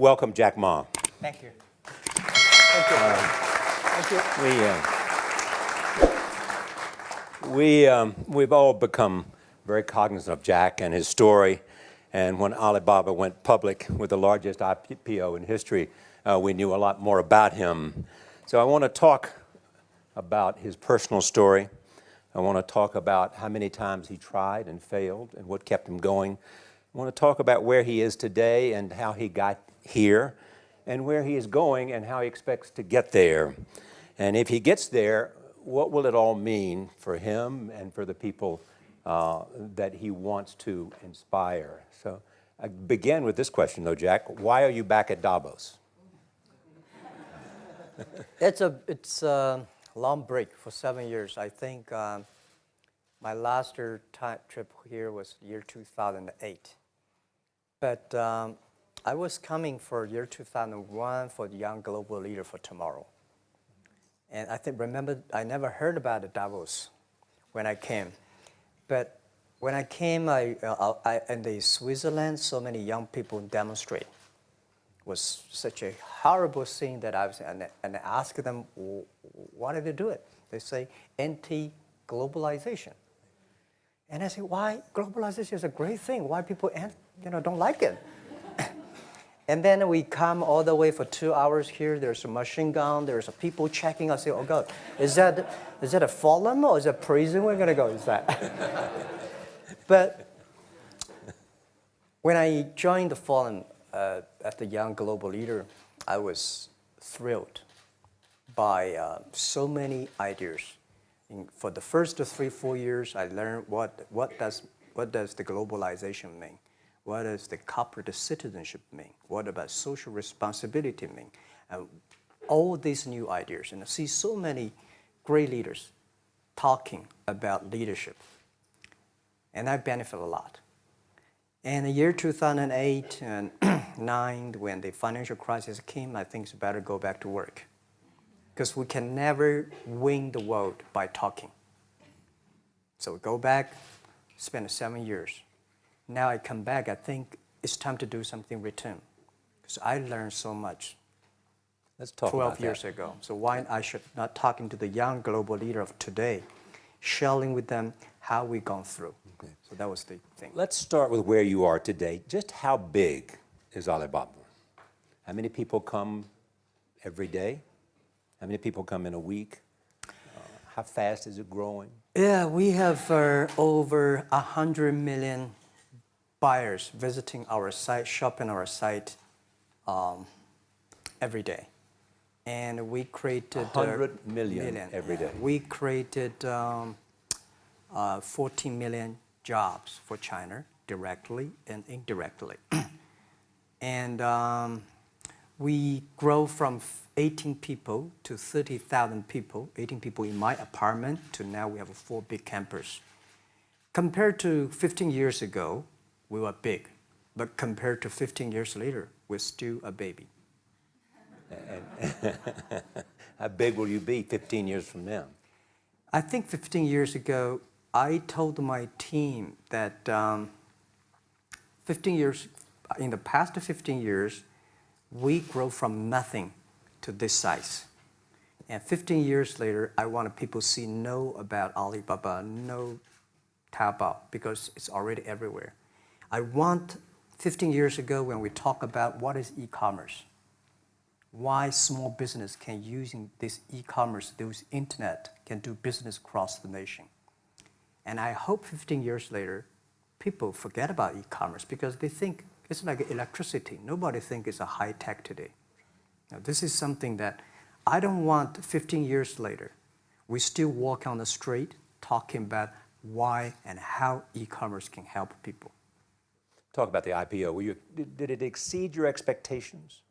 welcome Jack Ma. Thank you. Thank you. Thank you. We've all become very cognizant of Jack and his story. And when Alibaba went public with the largest IPO in history, we knew a lot more about him. So I want to talk about his personal story. I want to talk about how many times he tried and failed and what kept him going. I want to talk about where he is today and how he got here, and where he is going and how he expects to get there. And if he gets there, what will it all mean for him and for the people that he wants to inspire? So I begin with this question, though, Jack. Why are you back at Davos? It's a long break for 7 years. I think my last trip here was year 2008. But I was coming for year 2001 for the Young Global Leader for Tomorrow. And remember, I never heard about the Davos when I came. But when I came, in the Switzerland, so many young people demonstrate. It was such a horrible thing that I was, and I asked them, why did they do it? They say, anti-globalization. And I say, why? Globalization is a great thing. Why people don't like it? And then we come all the way for 2 hours here. There's a machine gun. There's a people checking. I say, oh God, is that a forum or is that prison we're gonna go? Is that? But when I joined the forum at the Young Global Leader, I was thrilled by so many ideas. For the first 3-4 years, I learned what does the globalization mean? What does the corporate citizenship mean? What about social responsibility mean? All these new ideas, and I see so many great leaders talking about leadership, and I benefit a lot. And the year 2008 and 2009, when the financial crisis came, I think it's better go back to work, because we can never win the world by talking. So go back, spend 7 years. Now I come back, I think it's time to do something return, because I learned so much. Let's talk 12 about years ago. So why I should not talking to the young global leader of today, sharing with them how we've gone through. Okay. So that was the thing. Let's start with where you are today. Just how big is Alibaba? How many people come every day? How many people come in a week? How fast is it growing? Yeah, we have over 100 million buyers visiting our site, shopping our site every day. And we created 100 million every day. We created 14 million jobs for China, directly and indirectly. And we grow from 18 people to 30,000 people, 18 people in my apartment, to now we have a 4 big campus. Compared to 15 years ago, we were big, but compared to 15 years later, we're still a baby. How big will you be 15 years from now? I think 15 years ago, I told my team that 15 years, in the past 15 years, we grow from nothing to this size. And 15 years later, I want people to know about Alibaba, know Taobao, because it's already everywhere. I want 15 years ago when we talk about what is e-commerce, why small business can using this e-commerce, this internet, can do business across the nation. And I hope 15 years later, people forget about e-commerce because they think it's like electricity. Nobody thinks it's a high tech today. Now, this is something that I don't want 15 years later. We still walk on the street talking about why and how e-commerce can help people. Talk about the IPO. Did it exceed your expectations?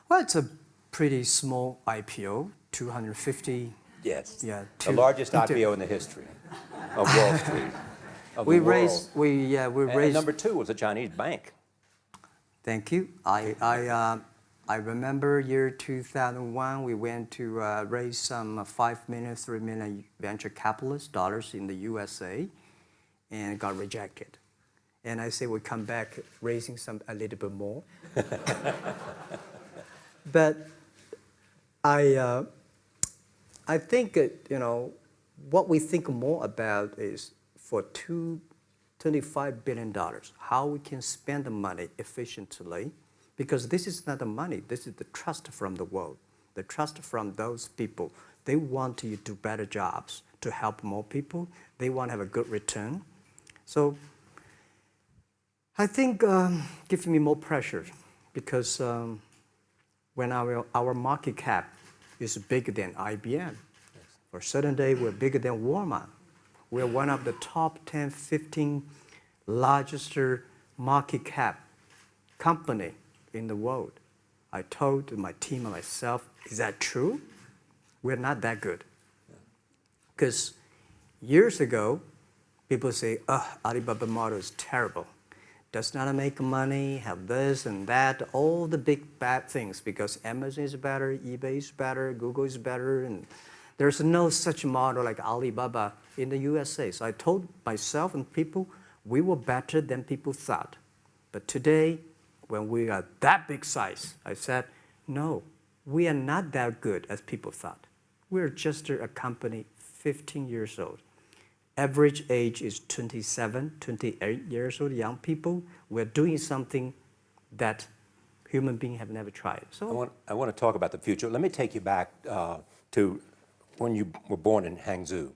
Well, it's a pretty small IPO, 250. Yes. Yeah. The largest IPO in the history of Wall Street. We raised. And number 2 was a Chinese bank. Thank you. I remember year 2001. We went to raise some 5 million, 3 million venture capitalist dollars in the USA, and got rejected. And I say we come back raising a little bit more. But I think, what we think more about is for $25 billion, how we can spend the money efficiently, because this is not the money, this is the trust from the world, the trust from those people. They want you to do better jobs, to help more people. They want to have a good return. So I think gives me more pressure, because when our market cap is bigger than IBM, for a certain day we're bigger than Walmart. We're one of the top 10, 15 largest market cap company in the world. I told my team and myself, is that true? We're not that good. Because years ago, people say, Alibaba model is terrible. Does not make money, have this and that, all the big bad things, because Amazon is better, eBay is better, Google is better, and there's no such model like Alibaba in the USA. So I told myself and people, we were better than people thought. But today, when we are that big size, I said, no, we are not that good as people thought. We're just a company 15 years old. Average age is 27, 28 years old, young people. We're doing something that human beings have never tried. So I want to talk about the future. Let me take you back to when you were born in Hangzhou,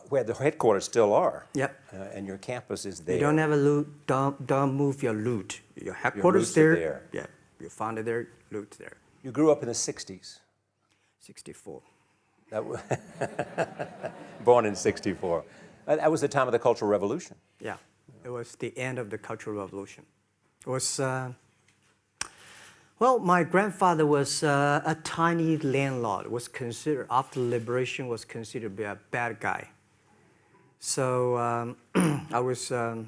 where the headquarters still are. Yep. And your campus is there. You don't have a loot, don't move your loot. Your headquarters Your roots are there. there. Yeah, you found it there, loot there. You grew up in the 60s. 64. Born in 64. That was the time of the Cultural Revolution. Yeah, it was the end of the Cultural Revolution. It was, well, my grandfather was a tiny landlord, was considered, after liberation, was considered to be a bad guy. So I was, I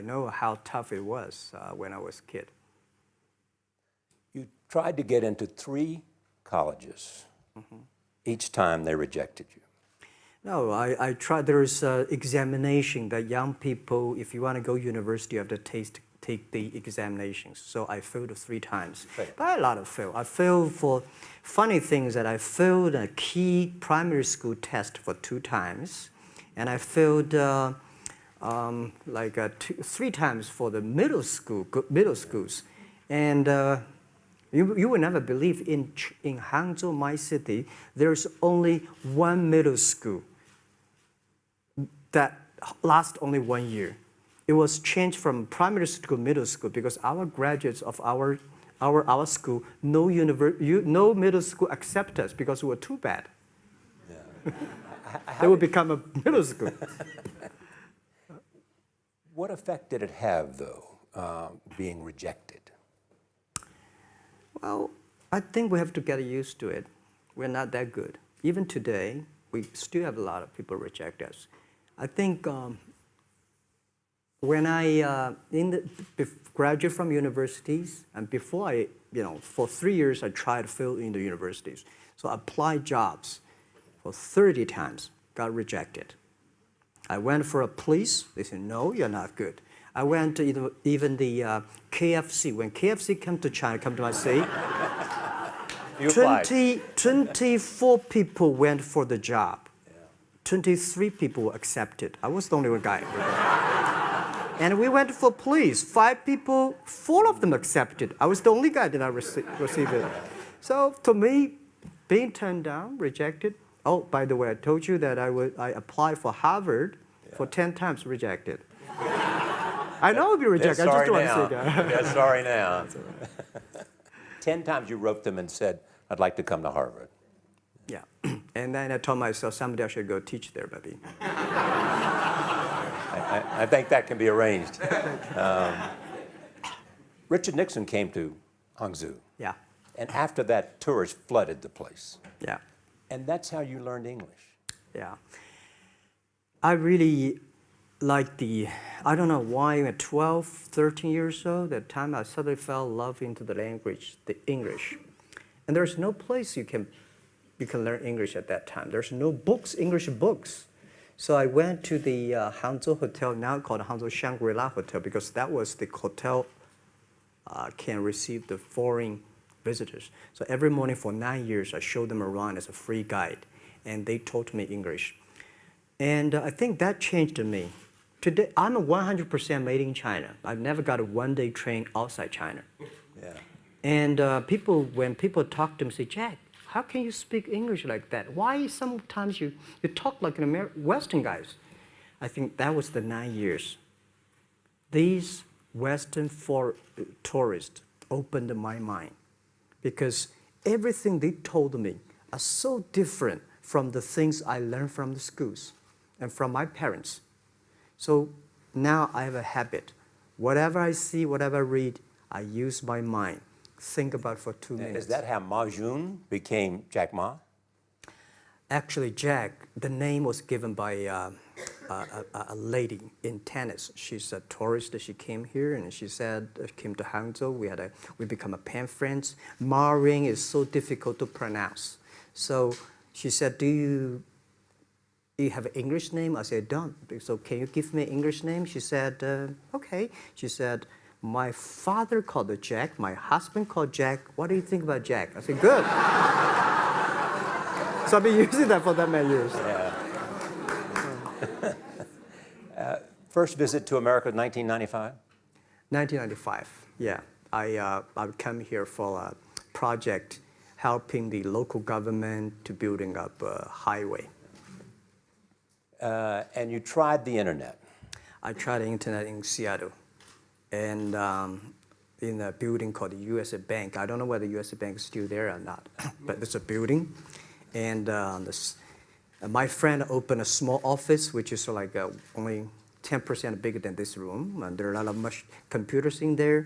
know how tough it was when I was a kid. You tried to get into 3 colleges. Mm-hmm. Each time they rejected you. No, I tried. There is an examination that young people, if you want to go to university, you have to take the examinations. So I failed 3 times. Right. But a lot of fail. I failed for funny things that I failed a key primary school test for 2 times. And I failed 3 times for the middle schools. And you will never believe in Hangzhou, my city, there's only 1 middle school that lasts only 1 year. It was changed from primary school to middle school because our graduates of our school, no middle school accept us because we were too bad. Yeah. They would become a middle school. What effect did it have, though, being rejected? Well, I think we have to get used to it. We're not that good. Even today, we still have a lot of people reject us. I think when I graduated from universities, and before I, for 3 years, I tried to fill in the universities. So I applied jobs for 30 times, got rejected. I went for a police. They said, no, you're not good. I went to even the KFC. When KFC came to China, come to my city, 24 people went for the job. 23 people were accepted. I was the only one guy. And we went for police. 5 people, 4 of them accepted. I was the only guy that I received it. So to me, being turned down, rejected. Oh, by the way, I told you that I applied for Harvard for 10 times, rejected. I know I'll be rejected. I just don't want to say that. They're sorry now. 10 times you wrote them and said, I'd like to come to Harvard. Yeah. And then I told myself, someday I should go teach there, maybe. I think that can be arranged. Richard Nixon came to Hangzhou. Yeah. And after that, tourists flooded the place. Yeah. And that's how you learned English. Yeah. I really like I don't know why, at 12, 13 years old, that time I suddenly fell in love into the language, the English. And there's no place you can learn English at that time. There's no books, English books. So I went to the Hangzhou Hotel, now called Hangzhou Shangri-La Hotel, because that was the hotel can receive the foreign visitors. So every morning for 9 years, I showed them around as a free guide, and they taught me English. And I think that changed me. Today, I'm a 100% made in China. I've never got a one-day train outside China. Yeah. And when people talk to me, say, Jack, how can you speak English like that? Why sometimes you talk like an Western guys? I think that was the 9 years. These Western tourists opened my mind because everything they told me are so different from the things I learned from the schools and from my parents. So now I have a habit. Whatever I see, whatever I read, I use my mind. Think about for 2 minutes. Is that how Ma Jun became Jack Ma? Actually, Jack, the name was given by a lady in tennis. She's a tourist. She came here and she said, came to Hangzhou. We become a pen friends. Ma Ring is so difficult to pronounce. So she said, do you have an English name? I said, don't. So can you give me an English name? She said, okay. She said, my father called her Jack. My husband called Jack. What do you think about Jack? I said, good. So I've been using that for that many years. Yeah. First visit to America, 1995? 1995, yeah. I come here for a project helping the local government to building up a highway. And you tried the internet. I tried the internet in Seattle. And in a building called the USA Bank. I don't know whether the USA Bank is still there or not, but it's a building. And my friend opened a small office, which is like only 10% bigger than this room. And there are a lot of computers in there.